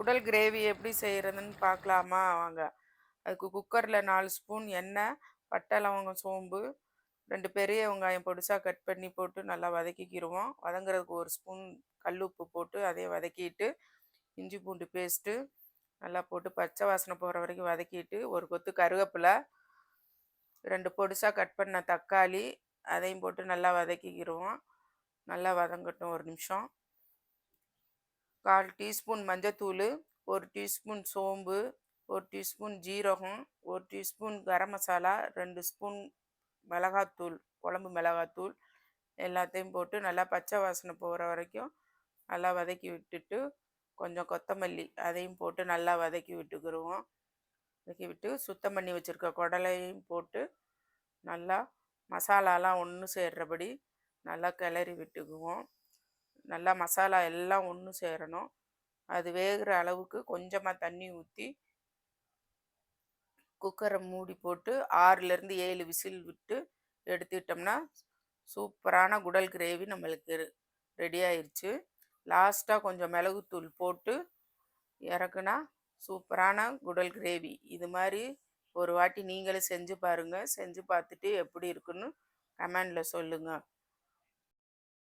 குடல் கிரேவி எப்படி செய்கிறதுன்னு பார்க்கலாமா வாங்க. அதுக்கு குக்கரில் 4 ஸ்பூன் எண்ணெய், பட்டை, லவங்கம், சோம்பு, 2 பெரிய வெங்காயம் பொடிசாக கட் பண்ணி போட்டு நல்லா வதக்கிக்கிடுவோம். வதங்குறதுக்கு 1 ஸ்பூன் கல் உப்பு போட்டு அதையும் வதக்கிட்டு, இஞ்சி பூண்டு பேஸ்ட்டு நல்லா போட்டு பச்சை வாசனை போகிற வரைக்கும் வதக்கிட்டு, ஒரு கொத்து கருவேப்பிலை, 2 பொடிசாக கட் பண்ண தக்காளி, அதையும் போட்டு நல்லா வதக்கிக்கிடுவோம். நல்லா வதங்கட்டும் ஒரு நிமிஷம். 1/4 டீஸ்பூன் மஞ்சத்தூள், 1 டீஸ்பூன் சோம்பு, 1 டீஸ்பூன் ஜீரகம், 1 டீஸ்பூன் கரம் மசாலா, 2 ஸ்பூன் மிளகாத்தூள், குழம்பு மிளகாத்தூள் எல்லாத்தையும் போட்டு நல்லா பச்சை வாசனை போகிற வரைக்கும் நல்லா வதக்கி விட்டுட்டு, கொஞ்சம் கொத்தமல்லி அதையும் போட்டு நல்லா வதக்கி விட்டுக்கிடுவோம். வதக்கி விட்டு சுத்தம் பண்ணி வச்சுருக்க குடலையும் போட்டு நல்லா மசாலாலாம் ஒன்று சேர்றபடி நல்லா கிளறி விட்டுக்குவோம். நல்லா மசாலா எல்லாம் ஒன்று சேரணும். அது வேகிற அளவுக்கு கொஞ்சமாக தண்ணி ஊற்றி குக்கரை மூடி போட்டு 6லேருந்து 7 விசில் விட்டு எடுத்துக்கிட்டோம்னா சூப்பரான குடல் கிரேவி நம்மளுக்கு ரெடி ஆயிடுச்சு. லாஸ்ட்டாக கொஞ்சம் மிளகுத்தூள் போட்டு இறக்குனா சூப்பரான குடல் கிரேவி. இது மாதிரி ஒரு வாட்டி நீங்களும் செஞ்சு பாருங்கள். செஞ்சு பார்த்துட்டு எப்படி இருக்குன்னு கமெண்டில் சொல்லுங்கள்.